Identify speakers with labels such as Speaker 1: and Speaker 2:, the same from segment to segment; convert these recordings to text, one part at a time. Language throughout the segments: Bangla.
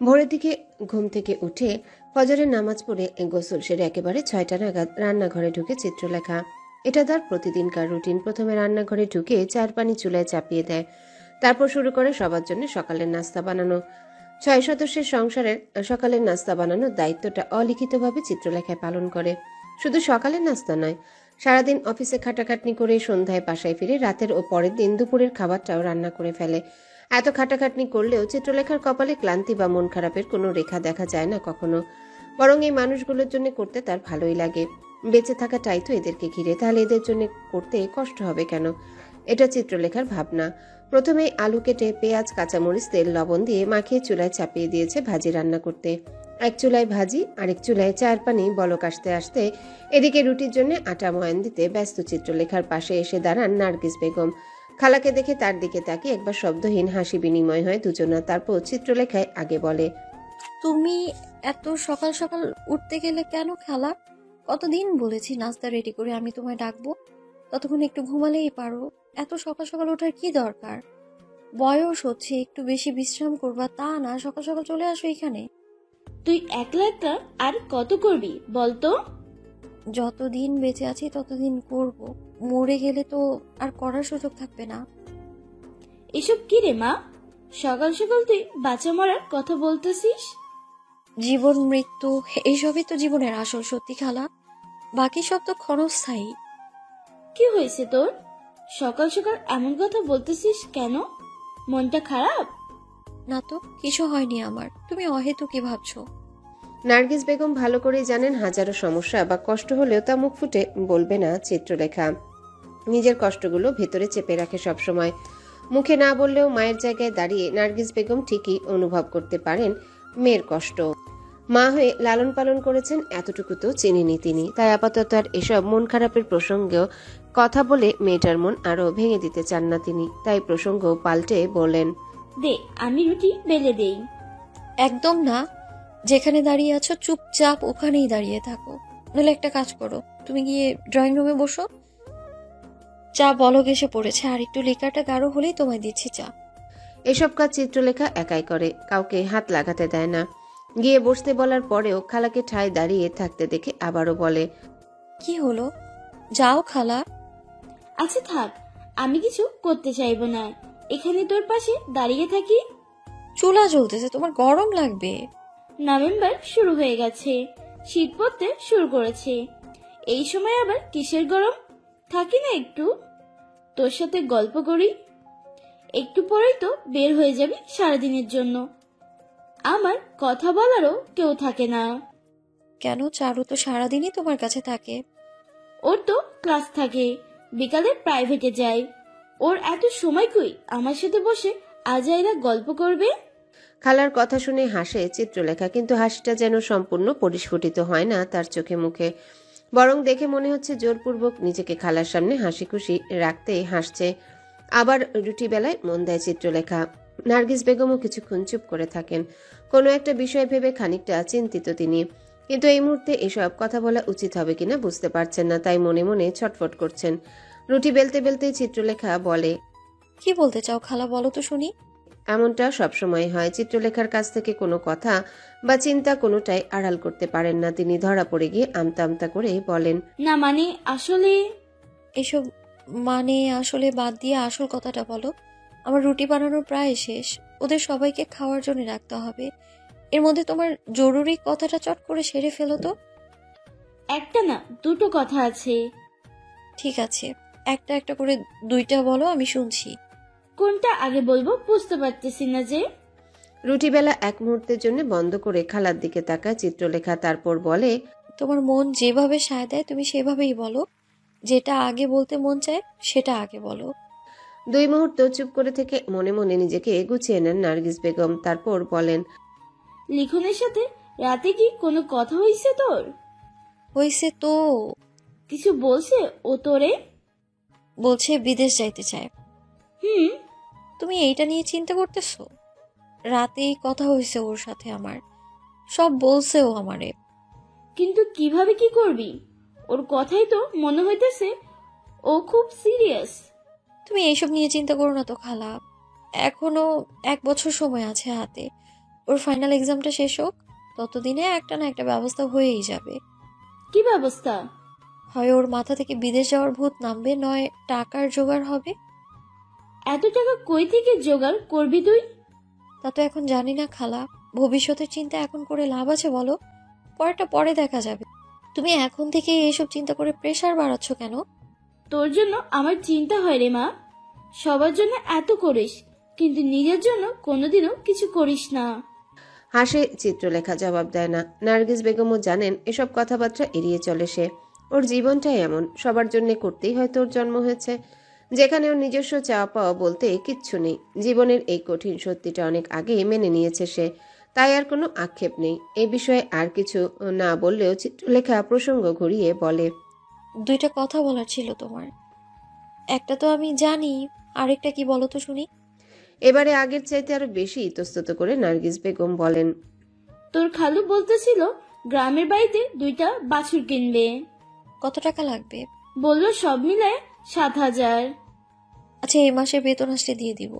Speaker 1: ভোরের দিকে ঘুম থেকে উঠে ফজরের নামাজ পড়ে গোসল সেরে একেবারে 6টা নাগাদ রান্নাঘরে ঢুকে চিত্রলেখা। এটা তার প্রতিদিনকার রুটিন। প্রথমে রান্নাঘরে ঢুকে চার পানি চুলায় চাপিয়ে দেয়, তারপর শুরু করে সবার জন্য সকালের নাস্তা বানানো। 6 সদস্যের সংসারের সকালের নাস্তা বানানোর দায়িত্বটা অলিখিতভাবে চিত্রলেখায় পালন করে। শুধু সকালের নাস্তা নয়, সারাদিন অফিসে খাটাখাটনি করে সন্ধ্যায় বাসায় ফিরে রাতের ও পরের দিন দুপুরের খাবারটাও রান্না করে ফেলে। এত খাটাখাটনি করলেও চিত্রলেখার কপালে ক্লান্তি বা মন খারাপের কোনো রেখা দেখা যায় না কখনো। বরং এই মানুষগুলোর জন্য করতে তার ভালোই লাগে। বেঁচে থাকাটাই তো এদেরকে ঘিরে, তাহলে এদের জন্য করতে কষ্ট হবে কেন? এটা চিত্রলেখার ভাবনা। প্রথমেই আলু কেটে পেঁয়াজ, কাঁচামরিচ, তেল, লবণ দিয়ে মাখিয়ে চুলায় চাপিয়ে দিয়েছে ভাজি রান্না করতে। এক চুলায় ভাজি, আরেক চুলায় চায়ের পানি বলক আসতে আসতে এদিকে রুটির জন্য আটা ময়ান দিতে ব্যস্ত চিত্রলেখার পাশে এসে দাঁড়ান নার্গিস বেগম। খালাকে দেখে তার দিকে তাকিয়ে একবার শব্দহীন হাসি বিনিময় হয় দুজনা। তারপর চিত্রলেখায় আগে বলে,
Speaker 2: তুমি এত সকাল সকাল উঠতে গেলে কেন খালা? কতদিন বলেছি নাস্তা রেডি করে আমি তোমায় ডাকবো, ততক্ষণ একটু ঘুমালেই পারো। এত সকাল সকাল ওঠার কি দরকার? বয়স হচ্ছে, একটু বেশি বিশ্রাম করবা, তা না সকাল সকাল চলে আসো এখানে।
Speaker 3: তুই একলা একলা আর কত করবি বলতো?
Speaker 2: যতদিন বেঁচে আছি ততদিন করব, মরে গেলে তো আর করার সুযোগ থাকবে না।
Speaker 3: এসব কি রে মা? সকাল সকাল তুই বাঁচা মরার কথা বলতেছিস?
Speaker 2: জীবন মৃত্যু এইসবই তো জীবনের আসল সত্যি খালা, বাকি সব তো ক্ষণস্থায়ী।
Speaker 3: কি হয়েছে তোর? সকাল সকাল এমন কথা বলতেছিস কেন? মনটা খারাপ?
Speaker 2: না তো, কিছু হয়নি আমার, তুমি অহেতুকই ভাবছো।
Speaker 1: নার্গিস বেগম ভালো করেই জানেন হাজারো সমস্যা বা কষ্ট হলেও তা মুখ ফুটে বলবে না চিত্রলেখা। নিজের কষ্টগুলো ভেতরে চেপে রাখে সবসময়। মুখে না বললেও মায়ের জায়গায় দাঁড়িয়ে নার্গিস বেগম ঠিকই অনুভব করতে পারেন মেয়ের কষ্ট। মা হয়ে লালন পালন করেছেন, এতটুকু তো চেনেনি তিনি। তাই আপাতত আর এসব মন খারাপের প্রসঙ্গেও কথা বলে মেয়েটার মন আরো ভেঙে দিতে চান না তিনি। তাই প্রসঙ্গ পাল্টে বলেন,
Speaker 3: দে, আমি রুটি বেলে দেই।
Speaker 2: একদম না, যেখানে দাঁড়িয়ে আছো চুপচাপ ওখানেই দাঁড়িয়ে থাকো। নইলে একটা কাজ করো, তুমি গিয়ে ড্রয়িং রুমে বসো। চা বলক এসে পড়েছে, আর একটু লিকারটা গাঢ় হলেই তোমায় দিচ্ছি চা।
Speaker 1: এসব কাজ চিত্রলেখা একাই করে, কাউকে হাত লাগাতে দেয় না। গিয়ে বসতে বলার পরেও খালাকে ঠায় দাঁড়িয়ে থাকতে দেখে আবারও বলে,
Speaker 2: কি হলো, যাও খালা।
Speaker 3: আচ্ছা থাক, আমি কিছু করতে চাইবো না, এখানে তোর পাশে দাঁড়িয়ে থাকি।
Speaker 2: চুলা জ্বলতেছে, তোমার গরম লাগবে।
Speaker 3: নভেম্বর শুরু হয়ে গেছে, শীত পড়তে শুরু করেছে। এই সময় আবার কিসের গরম? থাকি না একটু, তোর সাথে গল্প করি। একটু পরেই তো বের হয়ে যাবি সারাদিনের জন্য। আমার কথা বলারও কেউ থাকে না।
Speaker 2: কেন, চারু তো সারাদিনই তোমার কাছে থাকে।
Speaker 3: ওর তো ক্লাস থাকে, বিকালে প্রাইভেটে যায়। ওর এত সময় কই আমার সাথে বসে আজাইরা গল্প করবে?
Speaker 1: খালার কথা শুনে হাসে চিত্রলেখা, কিন্তু হাসিটা যেন সম্পূর্ণ পরিস্ফুটিত হয় না তার চোখে মুখে। বরং দেখে মনে হচ্ছে জোরপূর্বক নিজেকে খালার সামনে হাসি খুশি রাখতে হাসছে। আবার রুটি বেলায় মন দেয় চিত্রলেখা। নার্গিস বেগমও কিছুক্ষণ চুপ করে থাকেন। কোনো একটা বিষয় ভেবে খানিকটা চিন্তিত তিনি, কিন্তু এই মুহূর্তে এসব কথা বলা উচিত হবে কিনা বুঝতে পারছেন না, তাই মনে মনে ছটফট করছেন। রুটি বেলতে বেলতে চিত্রলেখা বলে,
Speaker 2: কি বলতে চাও খালা, বলো তো শুনি।
Speaker 1: এমনটা সবসময় হয়। চিত্রলেখার কাছ থেকে কোনো কথা বা চিন্তা কোনোটাই আড়াল করতে পারেন না তিনি। ধরা পড়ে গিয়ে আমতা আমতা করে বলেন,
Speaker 3: না মানে আসলে।
Speaker 2: এসব মানে আসলে বাদ দিয়ে আসল কথাটা বলো। আমার রুটি বানানোর প্রায় শেষ, ওদের সবাইকে খাওয়ার জন্য রাখতে হবে। এর মধ্যে তোমার জরুরি কথাটা চট করে সেরে ফেলো তো।
Speaker 3: একটা না, দুটো কথা আছে।
Speaker 2: ঠিক আছে, একটা একটা করে দুইটা বলো, আমি শুনছি।
Speaker 3: কোনটা আগে বলবো বুঝতে পারতেছি না যে।
Speaker 1: রুটি বেলা এক মুহূর্তের জন্য বন্ধ করে খালার দিকে তাকায় চিত্রলেখা, তারপর বলে,
Speaker 2: তোমার মন যেভাবে সায় দেয় তুমি সেভাবেই বলো। যেটা আগে বলতে মন চায় সেটা আগে বলো।
Speaker 1: 2 মুহূর্ত চুপ করে থেকে মনে মনে নিজেকে গুছিয়ে নেন নার্গিস বেগম। তারপর বলেন,
Speaker 3: লিখনের সাথে রাতে কি কোনো কথা হয়েছে তোর?
Speaker 2: হইছে তো।
Speaker 3: কিছু বলছে ও তোরে?
Speaker 2: বলছে বিদেশ যাইতে চায়।
Speaker 3: হুম।
Speaker 2: তুমি এইটা নিয়ে চিন্তা করতেছো? রাতেই কথা হয়েছে ওর সাথে আমার, সব বলছে ও আমারে।
Speaker 3: কিন্তু কিভাবে কি করবি? ওর কথাই তো মনে হইতেছে ও খুব সিরিয়াস।
Speaker 2: তুমি এইসব নিয়ে চিন্তা করো না তো খালা, এখনো 1 বছর সময় আছে হাতে। ওর ফাইনাল এক্সামটা শেষ হোক, ততদিনে একটা না একটা ব্যবস্থা হয়েই যাবে।
Speaker 3: কি ব্যবস্থা?
Speaker 2: হয় ওর মাথা থেকে বিদেশ যাওয়ার ভূত নামবে, নয় টাকার জোগাড় হবে।
Speaker 3: এত টাকা কই থেকে জোগাড় করবি তুই?
Speaker 2: তা তো এখন জানি না খালা। ভবিষ্যতের চিন্তা এখন করে লাভ আছে বলো? পরেরটা পরে দেখা যাবে। তুমি এখন থেকে এইসব চিন্তা করে প্রেসার বাড়াচ্ছ কেন?
Speaker 3: তোর জন্য আমার চিন্তা হয় রে মা। সবার জন্য এত করিস, কিন্তু নিজের জন্য কোনোদিনও কিছু করিস না।
Speaker 1: হাসে চিত্রলেখা, জবাব দেয় না। নার্গিস বেগমও জানেন এসব কথাবার্তা এড়িয়ে চলে সে। ওর জীবনটাই এমন, সবার জন্য করতেই হয়তো ওর জন্ম হয়েছে, যেখানে ওর নিজস্ব চাওয়া পাওয়া বলতে কিচ্ছু নেই। জীবনের এই কঠিন সত্যিটা অনেক আগে মেনে নিয়েছে সে, তাই আর কোনো আক্ষেপ নেই। এই বিষয়ে আর কিছু না বললেও চিত্রলেখা প্রসঙ্গ ঘুরিয়ে বলে,
Speaker 2: দুইটা কথা বলার ছিল তোমার। একটা তো আমি জানি, আরেকটা কি বলো তো শুনি।
Speaker 1: এবারে আগের চাইতে আরো বেশি ইতস্তত করে নার্গিস বেগম বলেন,
Speaker 3: তোর খালু বলতেছিল গ্রামের বাড়িতে 2টা বাছুর কিনবে।
Speaker 2: কত টাকা লাগবে?
Speaker 3: বললো সব মিলায় 7,000।
Speaker 2: আচ্ছা, এই মাসের বেতন আসলে দিয়ে দিব।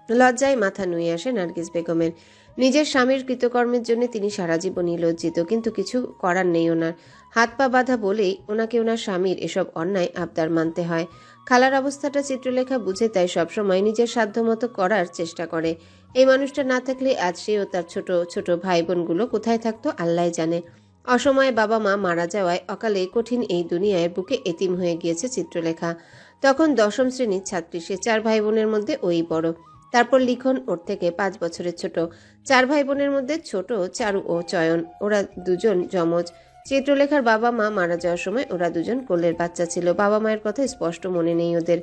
Speaker 1: লজ্জায় মাথা নুয়ে আসে নার্গিস বেগমের। নিজের স্বামীর কৃতকর্মের জন্য তিনি সারা জীবনই লজ্জিত, কিন্তু কিছু করার নেই ওনার। হাত পা বাঁধা বলেই ওনাকে ওনার স্বামীর এসব অন্যায় আবদার মানতে হয়। খালার অবস্থাটা চিত্রলেখা বুঝে, তাই সবসময় নিজের সাধ্যমতো করার চেষ্টা করে। এই মানুষটা না থাকলে আজ সে ও তার ছোট ছোট ভাই বোনগুলো কোথায় থাকতো আল্লাহ জানে। অসময়ে বাবা মা মারা যাওয়ায় অকালে কঠিন এই দুনিয়ায় বুকে এতিম হয়ে গিয়েছে চিত্রলেখা। তখন 10ম শ্রেণীর ছাত্রী সে। 4 ভাই বোনের মধ্যে ওই বড়। তারপর লিখন ওর থেকে 5 বছরের ছোট। 4 ভাই বোনের মধ্যে ছোট চারু ও চয়ন, ওরা দুজন যমজ। চিত্রলেখার বাবা মা মারা যাওয়ার সময় ওরা দুজন কোলের বাচ্চা ছিল। বাবা মায়ের কথা স্পষ্ট মনে নেই ওদের।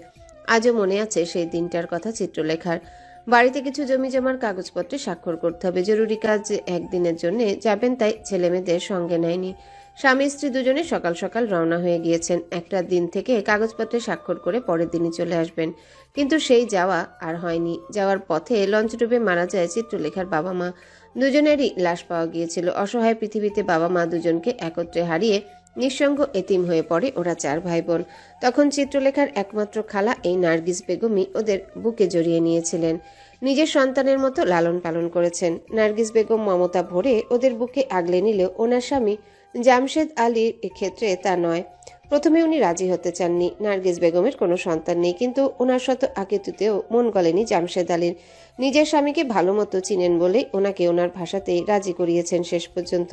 Speaker 1: আজও মনে আছে সেই দিনটার কথা চিত্রলেখার। বাড়িতে কিছু জমি জমার কাগজপত্রে স্বাক্ষর করতে হবে, জরুরি কাজ একদিনের জন্য যাবেন, তাই ছেলেমেয়েদের সঙ্গে নেয়নি। স্বামী স্ত্রী দুজনে সকাল সকাল রওনা হয়ে গিয়েছেন। একটা দিন থেকে কাগজপত্রে স্বাক্ষর করে পরের দিনই চলে আসবেন, কিন্তু সেই যাওয়া আর হয়নি। যাওয়ার পথে লঞ্চ ডুবে মারা যায় চিত্রলেখার বাবা মা। দুজনেরই লাশ পাওয়া গিয়েছিল। অসহায় পৃথিবীতে বাবা মা দুজনকে একত্রে হারিয়ে নিঃসঙ্গ এতিম হয়ে পড়ে ওরা 4 ভাই বোন। তখন চিত্রলেখার একমাত্র খালা এই নার্গিস বেগমই ওদের বুকে জড়িয়ে নিয়েছিলেন, নিজের সন্তানের মতো লালন পালন করেছেন। নার্গিস বেগম মমতা ভরে ওদের বুকে আগলে নিলেও ওনার স্বামী জামশেদ আলীর ক্ষেত্রে তা নয়। প্রথমে উনি রাজি হতে চাননি। নার্গিস বেগমের কোনো সন্তান নেই, কিন্তু ওনার শত আকেতুতেও মন গলেনি জামশেদ আলীর। নিজের স্বামীকে ভালো মতো চিনেন বলেই ওনাকে ওনার ভাষাতেই রাজি করিয়েছেন শেষ পর্যন্ত।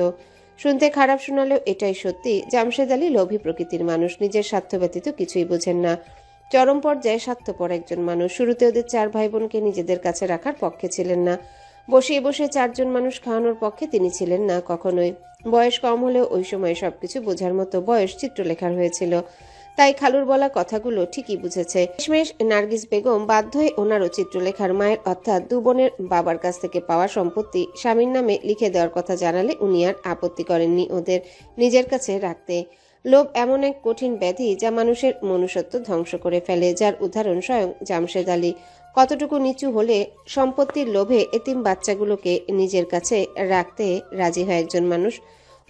Speaker 1: শুনতে খারাপ শোনালেও এটাই সত্যি, জামশেদ আলী লোভী প্রকৃতির মানুষ, নিজের স্বার্থ ব্যতীত কিছুই বোঝেন না। চরম পর্যায়ে স্বার্থপর একজন মানুষ। শুরুতে ওদের 4 ভাই বোনকে নিজেদের কাছে রাখার পক্ষে ছিলেন না। বসিয়ে বসে 4 জন মানুষ খাওয়ানোর পক্ষে তিনি ছিলেন না কখনোই। বয়স কম হলেও ওই সময় সবকিছু বোঝার মতো বয়স চিত্রলেখার হয়েছিল, তাই খালুর বলা কথাগুলো ঠিকই বুঝেছে। শেষমেশ নার্গিস বেগম বাধ্য হয়ে ওনারও চিত্রলেখার মায়ের অর্থাৎ 2 বোনের বাবার কাছ থেকে পাওয়া সম্পত্তি স্বামীর নামে লিখে দেওয়ার কথা জানালে উনি আর আপত্তি করেননি ওদের নিজের কাছে রাখতে। লোভ এমন এক কঠিন ব্যাধি যা মানুষের মনুষ্যত্ব ধ্বংস করে ফেলে, যার উদাহরণ স্বয়ং জামশেদ আলী। কতটুকু নিচু হলে সম্পত্তির লোভে এতিম বাচ্চাগুলোকে নিজের কাছে রাখতে রাজি হয় একজন মানুষ।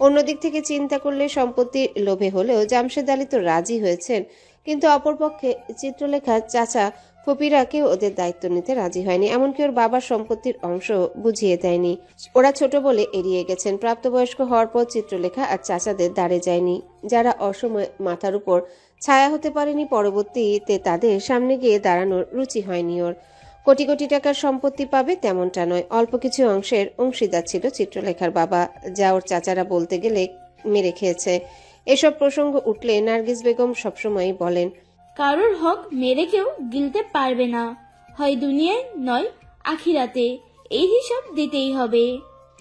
Speaker 1: অন্যদিক থেকে চিন্তা করলে সম্পত্তির লোভে হলেও জামশেদ আলী তো রাজি হয়েছেন, কিন্তু অপরপক্ষে চিত্রলেখার চাচা ফুপিরা কেউ ওদের দায়িত্ব নিতে রাজি হয়নি, এমনকি ওর বাবার সম্পত্তির অংশ বুঝিয়ে দেয়নি। ওরা ছোট বলে এড়িয়ে গেছেন। প্রাপ্তবয়স্ক হওয়ার পর চিত্রলেখা আর চাচাদের দাঁড়ে যায়নি। যারা অসময়ে মাথার উপর ছায়া হতে পারেনি, পরবর্তীতে তাদের সামনে গিয়ে দাঁড়ানোর রুচি হয়নি ওর। কোটি কোটি টাকার সম্পত্তি পাবে তেমনটা নয়, অল্প কিছু অংশের অংশীদার ছিল চিত্রলেখার বাবা, যা ওর চাচারা বলতে গেলে মেরে খেয়েছে। এসব প্রসঙ্গ উঠলে নার্গিস বেগম সবসময়ই বলেন,
Speaker 3: কারোর হক মেরে কেউ গিলতে পারবে না, হয় দুনিয়ায় নয় আখিরাতে। এই হিসাব দিতেই হবে।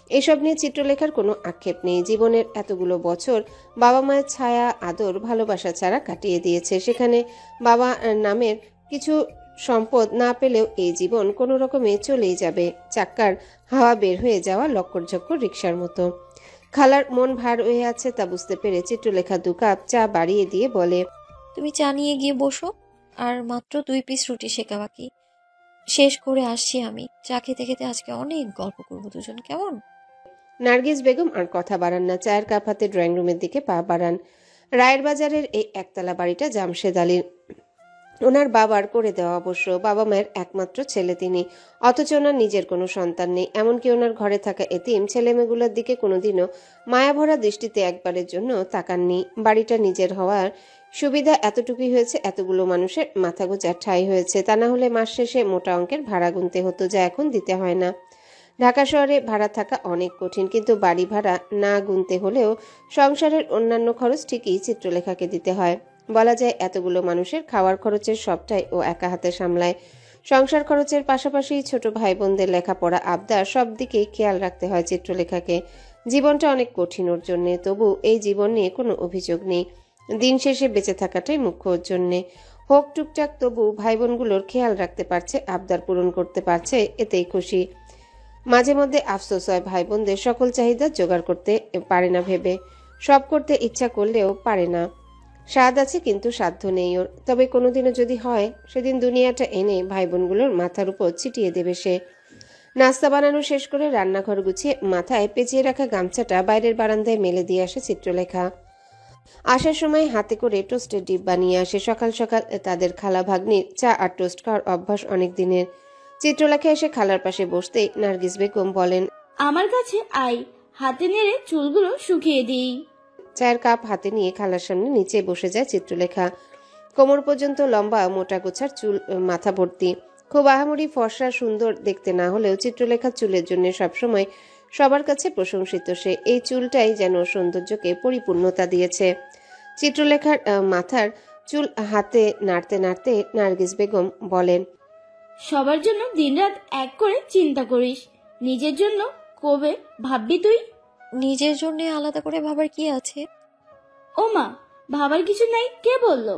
Speaker 1: এসব নিয়ে চিত্রলেখার কোনো আক্ষেপ নেই। জীবনের এতগুলো বছর বাবা মায়ের ছায়া, আদর, ভালোবাসা ছাড়া কাটিয়ে দিয়েছে। সেখানে বাবা নামের কিছু সম্পদ না পেলেও এই জীবন কোনো রকমে চলেই যাবে, চাক্কার হাওয়া বের হয়ে যাওয়া লক্কর-ঝক্কর রিকশার মতো। খালার মন ভার হয়ে আছে তা বুঝতে পেরে চিত্রলেখা 2 কাপ চা বাড়িয়ে দিয়ে বলে,
Speaker 2: তুমি চা নিয়ে গিয়ে বসো, আর মাত্র 2 পিস রুটি সেকা বাকি। শেষ করে আসছি আমি। চা খেতে খেতে আজকে অনেক গল্প করবো দুজন, কেমন?
Speaker 1: নার্গিস বেগম আর কথা বাড়ান না, চায়ের কাপ হাতে ড্রয়িং রুমের দিকে পা বাড়ান। রায়ের বাজারের এই একতলা বাড়িটা জামশেদ আলীর। ওনার বাবার করে দেওয়া অবশ্য, বাবা মায়ের একমাত্র ছেলে তিনি, অথচ ওনার নিজের কোনো সন্তান নেই। এমনকি ওনার ঘরে থাকা এতিম ছেলেমেয়েগুলোর দিকে কোনোদিনও মায়াভরা দৃষ্টিতে একবারের জন্য তাকাননি। বাড়িটা নিজের হওয়ার সুবিধা এতটুকুই হয়েছে, এতগুলো মানুষের মাথা গোঁজার ঠাঁই হয়েছে। তা না হলে মাস শেষে মোটা অঙ্কের ভাড়া গুনতে হতো, যা এখন দিতে হয় না। ঢাকা শহরে ভাড়া থাকা অনেক কঠিন, কিন্তু বাড়ি ভাড়া না গুনতে হলেও সংসারের অন্যান্য খরচ ঠিকই চিত্রলেখাকে দিতে হয়। বলা যায় এতগুলো মানুষের খাওয়ার খরচের সবটাই ও একা হাতে সামলায়। সংসার খরচের পাশাপাশি ছোট ভাই বোনদের লেখাপড়া, আবদার, সব দিকেই খেয়াল রাখতে হয় চিত্রলেখাকে। জীবনটা অনেক কঠিন ওর জন্যে, তবু এই জীবন নিয়ে কোনো অভিযোগ নেই। দিন শেষে বেঁচে থাকাটাই মুখ্য ওর জন্যে। হোক টুকটাক, তবু ভাই বোনগুলোর খেয়াল রাখতে পারছে, আবদার পূরণ করতে পারছে, এতেই খুশি। মাঝে মধ্যে আফসোস হয় ভাই বোনদের সকল চাহিদা জোগাড় করতে পারে না ভেবে। সব করতে ইচ্ছা করলেও পারে না। স্বাদ আছে কিন্তু সাধ্য নেই ওর। তবে কোনোদিনও যদি হয়, সেদিন দুনিয়াটা এনে ভাই বোনগুলোর মাথার উপর ছিটিয়ে দেবে সে। নাস্তা বানানো শেষ করে রান্নাঘর গুছিয়ে মাথায় পেঁচিয়ে রাখা গামছাটা বাইরের বারান্দায় মেলে দিয়ে আসে চিত্রলেখা। আসার সময় হাতে করে টোস্টের ডিব্বা নিয়ে আসে। সকাল সকাল তাদের খালা ভাগ্নির চা আর টোস্ট খাওয়ার অভ্যাস অনেক দিনের। চিত্রলেখা এসে খালার পাশে বসতেই নার্গিস বেগম বলেন,
Speaker 3: আমার কাছে আয়, হাতে নেড়ে চুলগুলো শুকিয়ে দিই।
Speaker 1: চায়ের কাপ হাতে নিয়ে খালার সামনে নিচে বসে যায় চিত্রলেখা। কোমর পর্যন্ত লম্বা মোটা গোছার চুল, মাথা ভর্তি। খুব আহামরি ফর্সা সুন্দর দেখতে না হলেও চিত্রলেখার চুলের জন্য সবসময় সবার কাছে প্রশংসিত সে। এই চুলটাই যেন সৌন্দর্যকে পরিপূর্ণতা দিয়েছে। চিত্রলেখার মাথার চুল হাতে নাড়তে নাড়তে নার্গিস বেগম বলেন,
Speaker 3: সবার জন্য দিনরাত এক করে চিন্তা করিস, নিজের জন্য কবে ভাববি তুই?
Speaker 2: নিজের জন্য আলাদা করে ভাবার কি আছে?
Speaker 3: ও মা, ভাবার কিছু নাই। কে বললো?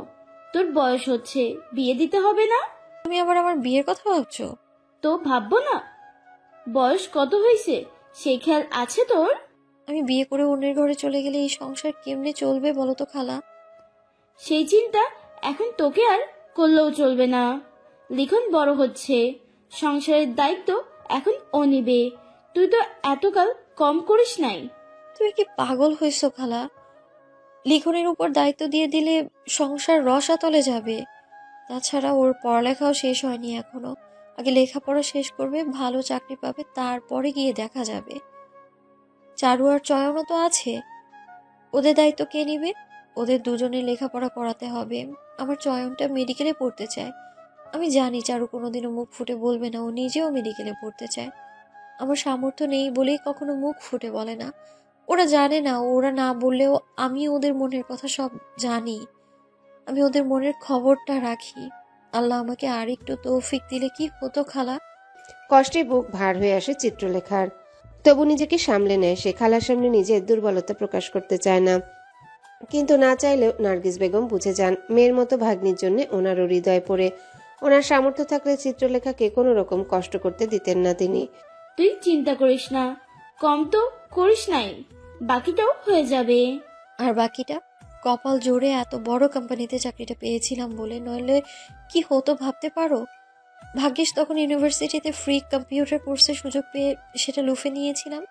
Speaker 3: তোর বয়স হচ্ছে, বিয়ে দিতে হবে না?
Speaker 2: তুমি আবার আমার বিয়ের কথা ভাবছো?
Speaker 3: তো ভাববো না? বয়স কত হয়েছে সেই খেয়াল আছে তোর?
Speaker 2: আমি বিয়ে করে অন্যের ঘরে চলে গেলে এই সংসার কেমনে চলবে বলো তো খালা?
Speaker 3: সেই চিন্তা এখন তোকে আর করলেও চলবে না। লিখন বড় হচ্ছে, সংসারের দায়িত্ব এখন ও নিবে। তুই তো এতকাল কম করিস নাই।
Speaker 2: তুমি কি পাগল হয়েছো খালা? লিখনের উপর দায়িত্ব দিয়ে দিলে সংসার রসাতলে যাবে। তাছাড়া ওর পড়ালেখাও শেষ হয়নি এখনো। আগে লেখাপড়া শেষ করবে, ভালো চাকরি পাবে, তারপরে গিয়ে দেখা যাবে। চারু আর চয়নও তো আছে, ওদের দায়িত্ব কে নিবে? ওদের দুজনের লেখাপড়া করাতে হবে। আমার চয়নটা মেডিকেলে পড়তে চায়। আমি জানি চারু কোনোদিনও মুখ ফুটে বলবে না ও নিজেও মেডিকেলে পড়তে চায়। আমার সামর্থ্য নেই বলেই কখনো মুখ ফুটে বলে না। ওরা জানে না, ওরা না বললেও আমি ওদের মনের কথা সব জানি। আমি ওদের মনের খবরটা রাখি। আল্লাহ আমাকে আর একটু তৌফিক দিলে কি হতো খালা?
Speaker 1: কষ্টে বুক ভার হয়ে আসে চিত্রলেখার। তবু নিজেকে সামলে নেয় সে। খালার সামনে নিজের দুর্বলতা প্রকাশ করতে চায় না, কিন্তু না চাইলেও নার্গিস বেগম বুঝে যান মেয়ের মতো ভাগ্নির জন্য ওনারও হৃদয় পড়ে। ওনার সামর্থ্য থাকলে চিত্রলেখাকে কোনো রকম কষ্ট করতে দিতেন না তিনি।
Speaker 3: তুই চিন্তা করিস না, কম তো করিস নাই, বাকিটাও হয়ে যাবে।
Speaker 2: আর বাকিটা কপাল জোরে এত বড় কোম্পানিতে চাকরিটা পেয়েছিলাম বলে, নইলে কি হতো ভাবতে পারো? ভাগ্যিস তখন ইউনিভার্সিটিতে ফ্রি কম্পিউটার কোর্সের সুযোগ পেয়ে সেটা লুফে নিয়েছিলাম।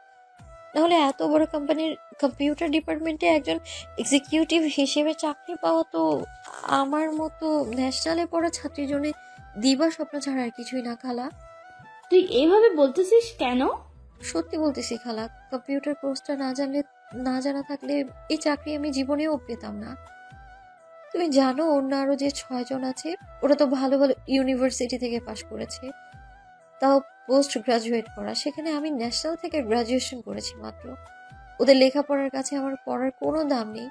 Speaker 2: নাহলে এত বড় কোম্পানির কম্পিউটার ডিপার্টমেন্টে একজন এক্সিকিউটিভ হিসেবে চাকরি পাওয়া তো আমার মতো ন্যাশনালে পড়া ছাত্রীর জন্য দিবা স্বপ্ন ছাড়া আর কিছুই না খালা।
Speaker 3: তুই এভাবে বলতেছিস কেন?
Speaker 2: সত্যি বলতেছি খালা, কম্পিউটার কোর্সটা না জানা থাকলে এই চাকরি আমি জীবনেও পেতাম না। তুমি জানো অন্য আরো যে 6 জন আছে, ওরা তো ভালো ভালো ইউনিভার্সিটি থেকে পাশ করেছে, তাও পোস্ট গ্রাজুয়েট করা। সেখানে আমি ন্যাশনাল থেকে গ্রাজুয়েশন করেছি মাত্র। ওদের লেখাপড়ার কাছে আমার পড়ার কোনো দাম নেই,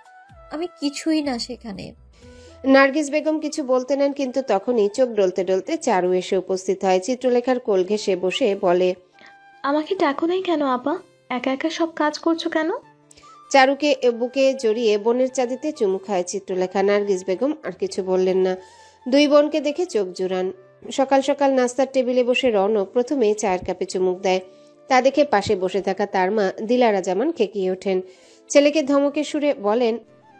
Speaker 2: আমি কিছুই না সেখানে।
Speaker 1: নার্গিস বেগম কিছু বলতে নেন, কিন্তু তখনই চোখ ডলতে ডলতে চারু এসে উপস্থিত হয়। চিত্রলেখার কোল ঘেঁষে বসে বলে,
Speaker 4: আমাকে ডাকো নাই কেন আপা? একা একা সব কাজ করছো কেন?
Speaker 1: চারুকে বুকে জড়িয়ে বোনের চাঁদিতে চুমু খায় চিত্রলেখা। নার্গিস বেগম আর কিছু বললেন না, দুই বোনকে দেখে চোখ জুড়ান। সকাল সকাল নাস্তার টেবিলে বসে রৌনক প্রথমে চায়ের কাপে চুমুক দেয়। তা দেখে পাশে বসে থাকা তার মা দিলারা জামান খেকিয়ে ওঠেন। ছেলেকে ধমকে সুরে বলেন,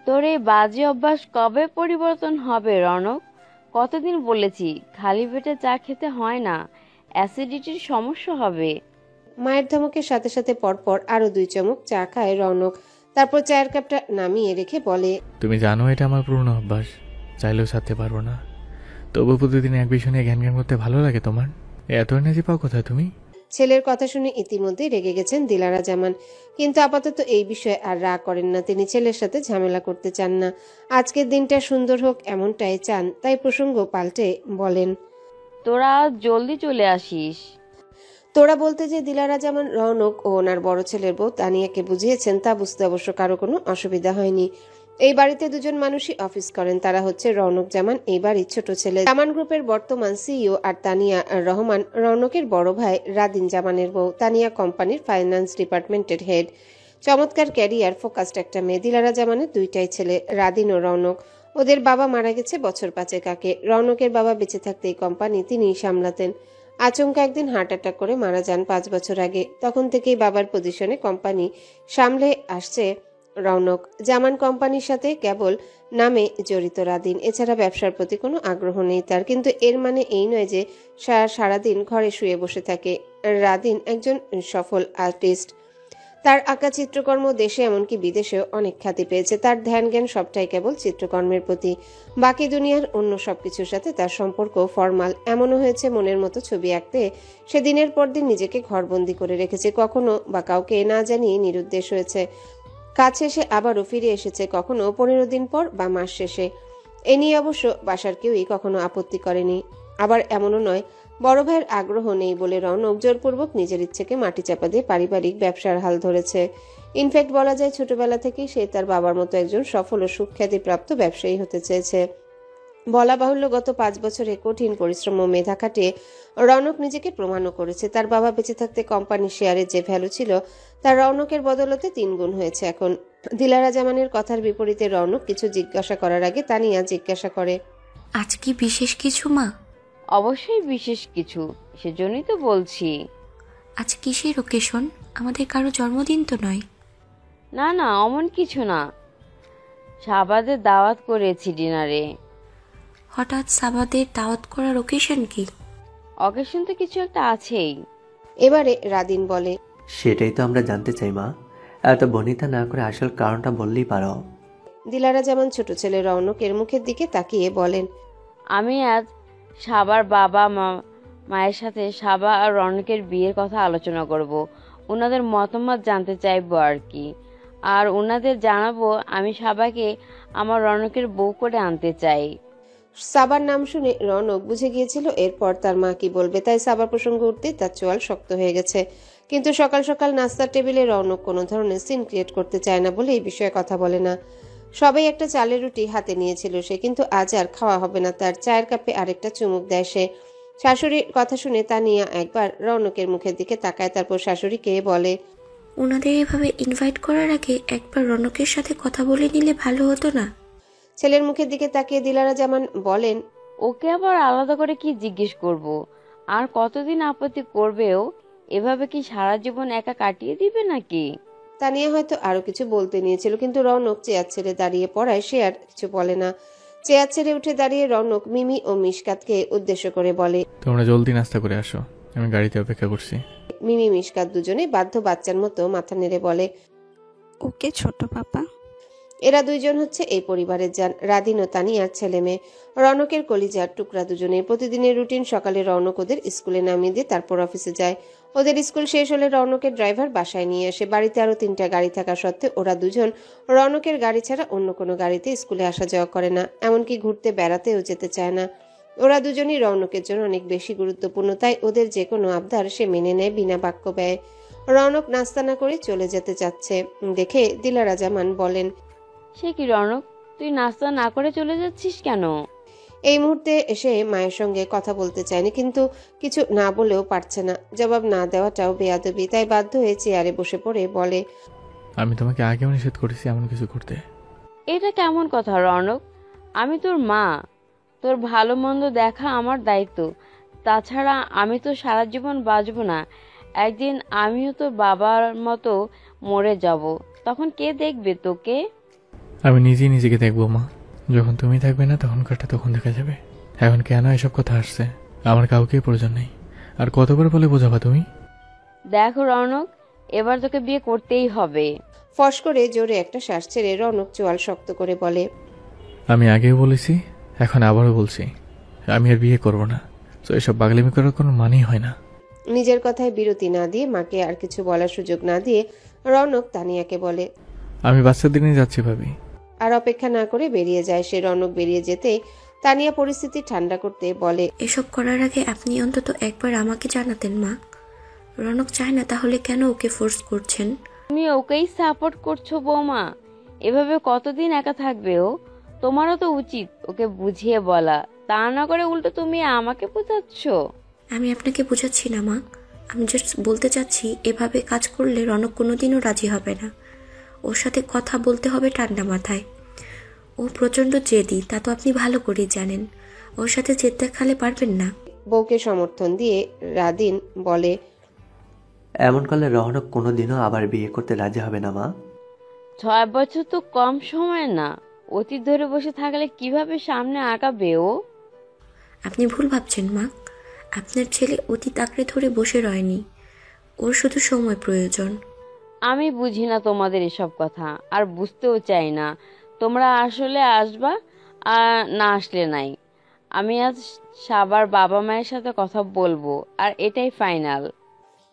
Speaker 5: তোর এই বাজে অভ্যাস কবে পরিবর্তন হবে রনক? কতদিন বলেছি খালি পেটে চা খেতে হয় না, অ্যাসিডিটির সমস্যা হবে।
Speaker 1: মায়ের ধমকের সাথে সাথে পরপর আরো 2 চমক চা খায় রৌনক। তারপর চায়ের কাপটা নামিয়ে রেখে বলে,
Speaker 6: তুমি জানো এটা আমার পুরনো অভ্যাস, চাইলেও ছাড়তে পারবো না। তবু প্রতিদিন এক বিষয় নিয়ে জ্ঞান জ্ঞান করতে ভালো লাগে তোমার? এত এনার্জি পাও কোথায় তুমি?
Speaker 1: ছেলের কথা শুনে ইতিমধ্যেই রেগে গেছেন দিলারা জামান, কিন্তু আপাতত এই বিষয়ে আর রাগ করেন না। তিনি ছেলের সাথে ঝামেলা করতে চান না, আজকের দিনটা সুন্দর হোক এমনটাই চান। তাই প্রসঙ্গ পাল্টে বলেন,
Speaker 5: তোরা আজ জলদি চলে আসিস।
Speaker 1: তোরা বলতে যে দিলারা জামান রৌনক ও ওনার বড় ছেলের বউ তানিয়াকে বুঝিয়েছেন, তা বুঝতে অবশ্য কারো কোনো অসুবিধা হয়নি। এই বাড়িতে দুজন মানুষই অফিস করেন, তারা হচ্ছে রৌনক জামান এই বাড়ির ছোট ছেলে, জামান গ্রুপের বর্তমান সিইও, আর তানিয়া রহমান রৌনকের বড় ভাই রাদিন জামানের বউ। তানিয়া কোম্পানির ফাইন্যান্স ডিপার্টমেন্টের হেড, চমৎকার ক্যারিয়ার ফোকাসড একটা মেয়ে। দিলারা জামানের দুইটাই ছেলে, রাদিন ও রৌনক। ওদের বাবা মারা গেছে বছর 5 আগে। রৌনকের বাবা বেঁচে থাকতে এই কোম্পানি তিনিই সামলাতেন। আচমকা একদিন হার্ট অ্যাটাক করে মারা যান 5 বছর আগে। তখন থেকেই বাবার পজিশনে কোম্পানি সামলে আসছে রৌনক। জামান কোম্পানির সাথে কেবল নামে জড়িত রাদিন, এছাড়া ব্যবসার প্রতি কোনো আগ্রহ নেই তার। কিন্তু এর মানে এই নয় যে সারাদিন ঘরে শুয়ে বসে থাকে। রাদিন একজন সফল আর্টিস্ট, তার আঁকা চিত্রকর্ম দেশে এমনকি বিদেশেও অনেক খ্যাতি পেয়েছে। তার ধ্যান জ্ঞান সবটাই কেবল চিত্রকর্মের প্রতি, বাকি দুনিয়ার অন্য সবকিছুর সাথে তার সম্পর্ক ফরমাল। এমনও হয়েছে মনের মতো ছবি আঁকতে সে দিনের পর দিন নিজেকে ঘরবন্দি করে রেখেছে, কখনো বা কাউকে না জানিয়ে নিরুদ্দেশ হয়েছে। কাজ শেষে আবারও ফিরে এসেছে, কখনো 15 দিন পর বা মাস শেষে। এ নিয়ে অবশ্য বাসার কেউই কখনো আপত্তি করেনি। আবার এমনও নয় বড় ভাইয়ের আগ্রহ নেই বলে রৌনক জোরপূর্বক নিজের ইচ্ছেকে মাটি চাপা দিয়ে পারিবারিক ব্যবসার হাল ধরেছে। ইনফ্যাক্ট বলা যায় ছোটবেলা থেকেই সে তার বাবার মতো একজন সফল ও সুখ্যাতিপ্রাপ্ত ব্যবসায়ী হতে চেয়েছে। বলা বাহুল্য, গত 5 বছরে কঠিন পরিশ্রম ও মেধা খাটিয়ে রৌনক নিজেকে প্রমাণও করেছে। তার বাবা বেঁচে থাকতে কোম্পানির শেয়ারের যে ভ্যালু ছিল তার রৌনকের বদলতে 3 গুণ হয়েছে এখন। দিলারা জামানের কথার বিপরীতে রৌনক কিছু জিজ্ঞাসা করার আগে তানিয়া জিজ্ঞাসা করে,
Speaker 2: আজ কি বিশেষ কিছু মা?
Speaker 5: অবশ্যই বিশেষ কিছু, সেজন্যই তো বলছি।
Speaker 2: আজ কিসের ওকেশন? আমাদের কারো জন্মদিন তো নয়।
Speaker 5: না না, অমন কিছু না, শাহবাজের দাওয়াত করেছি ডিনারে।
Speaker 2: হঠাৎ সাবাদের দাওয়াত করার ওকেশন কি?
Speaker 5: অকেশন তো কিছু একটা আছেই।
Speaker 1: এবারে রাদিন বলে,
Speaker 7: সেটাই তো আমরা জানতে চাই মা, এত বনিতা না করে আসল কারণটা বললেই পারো।
Speaker 1: দিলারা জামান ছোট ছেলে রৌনকের মুখের দিকে তাকিয়ে বলেন,
Speaker 5: আমি আজ সাবার বাবা মায়ের সাথে সাবা আর রনকের বিয়ের কথা আলোচনা করব। ওনাদের মতামত জানতে চাইবো আর কি, আর ওনাদের জানাবো আমি সাবাকে আমার রনকের বউ করে আনতে চাই।
Speaker 1: সাবার নাম শুনে রৌনক বুঝে গিয়েছিল এরপর তার মা কি বলবে, তাই সাবার প্রসঙ্গ উঠতে তার চোয়াল শক্ত হয়ে গেছে। কিন্তু সকাল সকাল নাস্তার টেবিলে রৌনক কোনো ধরনের সিন ক্রিয়েট করতে চায় না বলে এই বিষয়ে কথা বলে না। সবাই একটা চালের রুটি হাতে নিয়েছিল সে, কিন্তু আজ আর খাওয়া হবে না তার। চায়ের কাপে আরেকটা চুমুক দেয় সে। শাশুড়ির কথা শুনে তানিয়া একবার রৌনকের মুখের দিকে তাকায়, তারপর শাশুড়িকে বলে,
Speaker 2: ওনাদের এভাবে ইনভাইট করার আগে একবার রনকের সাথে কথা বলে নিলে ভালো হতো না?
Speaker 1: ছেলের মুখের দিকে তাকিয়ে দিলারা জামান বলেন,
Speaker 5: ওকে আবার আলাদা করে কি জিজ্ঞেস করব? আর কতদিন আপত্তি করবেও? এভাবে কি সারা জীবন একা কাটিয়ে দিবে নাকি?
Speaker 1: তানিয়া হয়তো আরো কিছু বলতে নিয়েছিল, কিন্তু রৌনক চেয়ার ছেড়ে দাঁড়িয়ে পড়ায় সে আর কিছু বলে না। চেয়ার ছেড়ে উঠে দাঁড়িয়ে রৌনক মিমি ও মিশকাতকে উদ্দেশ্য করে বলে,
Speaker 6: তোমরা জলদি নাস্তা করে আসো, আমি গাড়িতে অপেক্ষা করছি।
Speaker 1: মিমি মিশকাত দুজনে বাধ্য বাচ্চার মতো মাথা নেড়ে বলে,
Speaker 8: ওকে ছোট পাপা।
Speaker 1: এরা দুইজন হচ্ছে এই পরিবারের জান, রাদিন ও তানিয়ার ছেলে মেয়ে। রৌনকের কলিজার টুকরা দুজনে। প্রতিদিনের রুটিন, সকালে রৌনক ওদের স্কুলে নামিয়ে দিয়ে তারপর অফিসে যায়। ওদের স্কুল শেষ হলে রৌনকের ড্রাইভার বাসায় নিয়ে আসে। বাড়িতে আরো 3টা গাড়ি থাকা সত্ত্বেও ওরা দুজন রৌনকের গাড়ি ছাড়া অন্য কোনো গাড়িতে স্কুলে আসা যাওয়া করে না, এমনকি ঘুরতে বেড়াতেও যেতে চায় না। ওরা দুজনই রৌনকের জন্য অনেক বেশি গুরুত্বপূর্ণ, তাই ওদের যে কোনো আবদার সে মেনে নেয় বিনা বাক্য ব্যয়ে। রৌনক নাস্তা না করে চলে যেতে চাচ্ছে দেখে দিলারা জামান বলেন,
Speaker 5: সে কি রনক, তুই নাস্তা না করে চলে যাচ্ছিস কেন?
Speaker 1: এই মুহূর্তে এসে মায়ের সঙ্গে কথা বলতে চায়নি, কিন্তু কিছু না বলেও পারছে না। জবাব না দেওয়াটাও বেয়াদবি, তাই বাধ্য হয়ে চেয়ারে বসে পড়ে বলে,
Speaker 6: আমি তোমাকে আগেও নিষেধ করেছি এমন কিছু করতে।
Speaker 5: এটা কেমন কথা রনক? আমি তোর মা, তোর ভালো মন্দ দেখা আমার দায়িত্ব। তাছাড়া আমি তো সারা জীবন বাঁচবো না, একদিন আমিও তোর বাবার মতো মরে যাব, তখন কে দেখবে তোকে?
Speaker 6: আমি নিজেই নিজেকে দেখবো মা, যখন তুমি থাকবে না তখনকারটা তখন দেখা যাবে। এখন কেন এসব কথা আসছে? আমার কাউকেই প্রয়োজন নেই। আর কতবার বলে বোঝাবা তুমি?
Speaker 5: দেখো রনক, এবার তোকে বিয়ে করতেই হবে।
Speaker 1: ফস করে জোরে একটা শ্বাস ছেড়ে রৌনক চোয়াল শক্ত করে বলে,
Speaker 6: আমি আগেও বলেছি, এখন আবারও বলছি, আমি আর বিয়ে করব না। তো এসব পাগলামি করার কোনো মানেই হয় না।
Speaker 1: নিজের কথায় বিরতি না দিয়ে মাকে আর কিছু বলার সুযোগ না দিয়ে রৌনক তানিয়াকে বলে,
Speaker 6: আমি বাচ্চাদের নিয়ে যাচ্ছি ভাবি।
Speaker 1: আর অপেক্ষা না করে বেরিয়ে যায় সে। রৌনক বেরিয়ে যেতেই তানিয়া পরিস্থিতি ঠান্ডা করতে বলে,
Speaker 8: এসব করার আগে আপনি অন্তত একবার আমাকে জানাতেন মা। রনক চায় না তাহলে কেন ওকে ফোর্স করছেন?
Speaker 5: তুমি ওকেই সাপোর্ট করছো বৌমা। এভাবে কতদিন একা থাকবে ও? তোমারও তো উচিত ওকে বুঝিয়ে বলা, তা না করে উল্টো তুমি আমাকে বোঝাচ্ছ।
Speaker 8: আমি আপনাকে বোঝাচ্ছি না মা, আমি জাস্ট বলতে চাচ্ছি এভাবে কাজ করলে রনক কোনোদিনও রাজি হবে না। ওর সাথে কথা বলতে হবে ঠান্ডা মাথায়। ও প্রচণ্ড জেদি, তা তো আপনি ভালো করেই জানেন। ওর সাথে জেদ দেখালে পারবেন না।
Speaker 1: বউকে সমর্থন দিয়ে রাদিন বলে,
Speaker 7: এমন করলে রহনক কোনোদিনও আবার বিয়ে করতে রাজি হবে না মা।
Speaker 5: 6 বছর তো কম সময় না। অতীত ধরে বসে থাকলে কিভাবে সামনে আগাবে ও?
Speaker 8: আপনি ভুল ভাবছেন মা, আপনার ছেলে অতীত আঁকড়ে ধরে বসে রয়নি, ওর শুধু সময় প্রয়োজন।
Speaker 5: আমি বুঝি না তোমাদের এসব কথা, আর বুঝতেও চাই না। তোমরা আসলে আসবা আর না আসলে নাই। আমি আজ সাবার বাবা মায়ের সাথে কথা বলবো, আর এটাই ফাইনাল।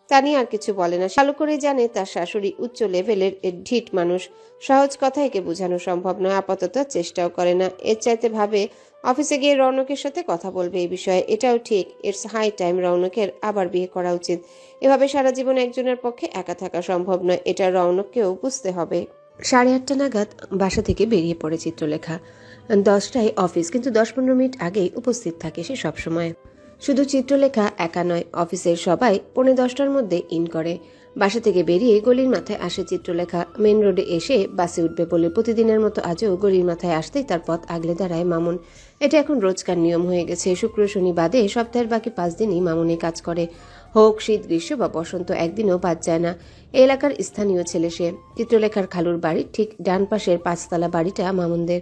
Speaker 1: তানিয়া আর কিছু বলে না। ভালো করে জানে তার শাশুড়ি উচ্চ লেভেলের ঢিঠ মানুষ। সহজ কথা একে বোঝানো সম্ভব নয়, আপাতত চেষ্টাও করে না। এর চাইতে ভাবে অফিসে গিয়ে রৌনকের সাথে কথা বলবে এই বিষয়ে। এটাও ঠিক, ইটস হাই টাইম রৌনকের আবার বিয়ে করা উচিত। এভাবে সারা জীবন একজনের পক্ষে একা থাকা সম্ভব নয়, এটা রৌনককেও বুঝতে হবে। 8:30 নাগাদ বাসা থেকে বেরিয়ে পড়ে চিত্রলেখা। 10টায় অফিস, কিন্তু 10-15 মিনিট আগেই উপস্থিত থাকে সে সবসময়। শুধু চিত্রলেখা একা নয়, অফিসের সবাই 9:45টার মধ্যে ইন করে। বাসা থেকে বেরিয়ে গলির মাথায় আসে চিত্রলেখা। মেন রোডে এসে বাসে উঠবে বলে প্রতিদিনের মতো আজও গলির মাথায় আসতেই তার পথ আগলে দাঁড়ায় মামুন। এটা এখন রোজকার নিয়ম হয়ে গেছে। শুক্র শনি বাদে সপ্তাহের বাকি 5 দিনই মামুনি কাজ করে। হোক শীত, গ্রীষ্ম বা বসন্ত, একদিনও বাদ যায় না। এই এলাকার স্থানীয় ছেলে সে। চিত্রলেখার খালুর বাড়ির ঠিক ডান পাশের 5তলা বাড়িটা মামুনদের।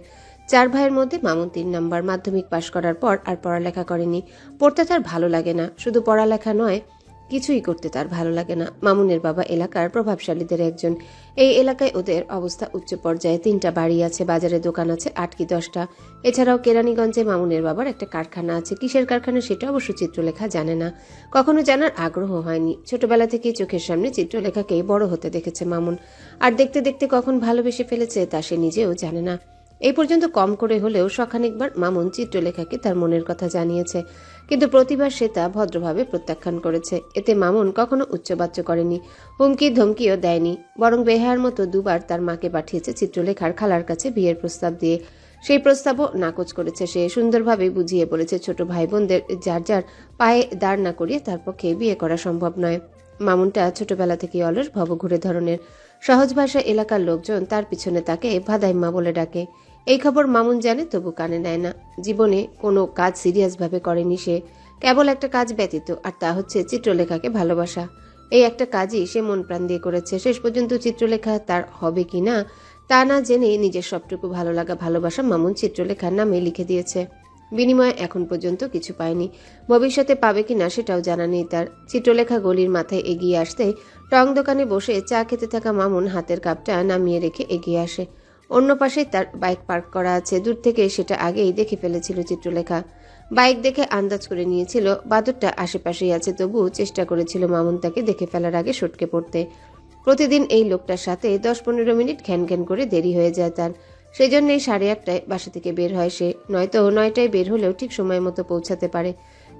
Speaker 1: 4 ভাইয়ের মধ্যে মামুন 3 নাম্বার। মাধ্যমিক পাশ করার পর আর পড়ালেখা করেনি। পড়তে তার ভালো লাগে না, শুধু পড়ালেখা নয়, কিছুই করতে তার ভালো লাগে না। মামুনের বাবা এলাকার প্রভাবশালীদের একজন। এই এলাকায় ওদের অবস্থা উচ্চ পর্যায়ে। 3টা বাড়ি আছে, বাজারে দোকান আছে 8 কি 10টা। এছাড়াও কেরানীগঞ্জে মামুনের বাবার একটা কারখানা আছে। কিসের কারখানা সেটা অবশ্য চিত্রলেখা জানে না, কখনো জানার আগ্রহ হয়নি। ছোটবেলা থেকেই চোখের সামনে চিত্রলেখাকে বড় হতে দেখেছে মামুন, আর দেখতে দেখতে কখন ভালোবেসে ফেলেছে তা সে নিজেও জানে না। এই পর্যন্ত কম করে হলেও শখানেকবার মামুন চিত্রলেখাকে তার মনের কথা জানিয়েছে, কিন্তু প্রতিবার সে তা ভদ্রভাবে প্রত্যাখ্যান করেছে। এতে মামুন কখনো উচ্চবাচ্য করেনি, হুমকি ধমকিও দেয়নি, বরং বেহায়ার মতো 2বার তার মাকে পাঠিয়েছে চিত্রলেখার খালার কাছে বিয়ের প্রস্তাব দিয়ে। সেই প্রস্তাবও নাকচ করেছে সে। সুন্দরভাবে বুঝিয়ে বলেছে ছোট ভাই বোনদের যার যার পায়ে দাঁড় না করিয়ে তার পক্ষে বিয়ে করা সম্ভব নয়। মামুনটা ছোটবেলা থেকে অলস ভবঘুরে ধরনের। সহজ ভাষায় এলাকার লোকজন তার পিছনে তাকে ভাদাইম্মা বলে ডাকে। এই খবর মামুন জানে, তবু কানে নেয় না। জীবনে কোনো কাজ সিরিয়াসভাবে করেনি সে, কেবল একটা কাজ ব্যতীত, আর তা হচ্ছে চিত্রলেখাকে ভালোবাসা। এই একটা কাজই সে মন প্রাণ দিয়ে করেছে। শেষ পর্যন্ত চিত্রলেখা তার হবে কি না তা না জেনে নিজের সবটুকু ভালো লাগা ভালোবাসা মামুন চিত্রলেখার নামে লিখে দিয়েছে। বিনিময়ে এখন পর্যন্ত কিছু পায়নি, ভবিষ্যতে পাবে কি না সেটাও জানা নেই তার। চিত্রলেখা গলির মাথায় এগিয়ে আসতে টং দোকানে বসে চা খেতে থাকা মামুন হাতের কাপটা নামিয়ে রেখে এগিয়ে আসে। অন্য পাশে তার বাইক পার্ক করা আছে। দূর থেকে সেটা আগেই দেখে ফেলেছিল চিত্রলেখা। বাইক দেখে আন্দাজ করে নিয়েছিল বাদরটা আশেপাশেই আছে, তবুও চেষ্টা করেছিল মামুন তাকে দেখে ফেলার আগে সটকে পড়তে। প্রতিদিন এই লোকটার সাথে 10-15 মিনিট ঘ্যান ঘ্যান করে দেরি হয়ে যায় তার। সেই জন্যই 8:30টায় বাসা থেকে বের হয় সে। নয়তো 9টায় বের হলেও ঠিক সময় মতো পৌঁছাতে পারে,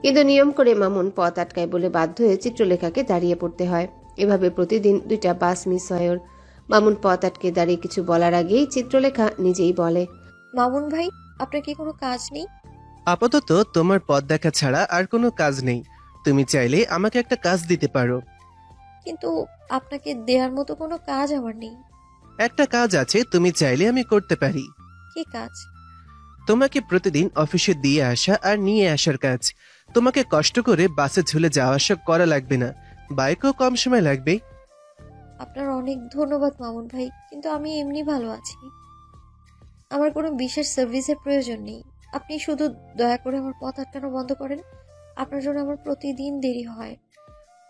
Speaker 1: কিন্তু নিয়ম করে মামুন পথ আটকায় বলে বাধ্য হয়ে চিত্রলেখাকে দাঁড়িয়ে পড়তে হয়। এভাবে প্রতিদিন 2টা বাস মিস হয় ওর। মামুন পথ আটকে দাঁড়িয়ে কিছু বলার আগেই চিত্রলেখা নিজেই বলে,
Speaker 2: মামুন ভাই, আপনার কি কোনো কাজ নেই?
Speaker 9: আপাতত তোমার পথ দেখা ছাড়া আর কোনো কাজ নেই। তুমি চাইলে আমাকে একটা কাজ দিতে পারো।
Speaker 2: কিন্তু আপনাকে দেওয়ার মতো কোনো কাজ আমার নেই।
Speaker 9: একটা কাজ আছে, তুমি চাইলে আমি করতে পারি।
Speaker 2: কি কাজ?
Speaker 9: তোমাকে প্রতিদিন অফিসে দিয়ে আসা আর নিয়ে আসার কাজ। তোমাকে কষ্ট করে বাসে ঝুলে যাওয়া আসা করা লাগবে না, বাইকও কম সময় লাগবে।
Speaker 2: আপনার অনেক ধন্যবাদ মামুন ভাই, কিন্তু আমি এমনি ভালো আছি। আমার কোনো বিশেষ সার্ভিসের প্রয়োজন নেই। আপনি শুধু দয়া করে আমার পথ আটকানো বন্ধ করেন। আপনার জন্য আমার প্রতিদিন দেরি হয়।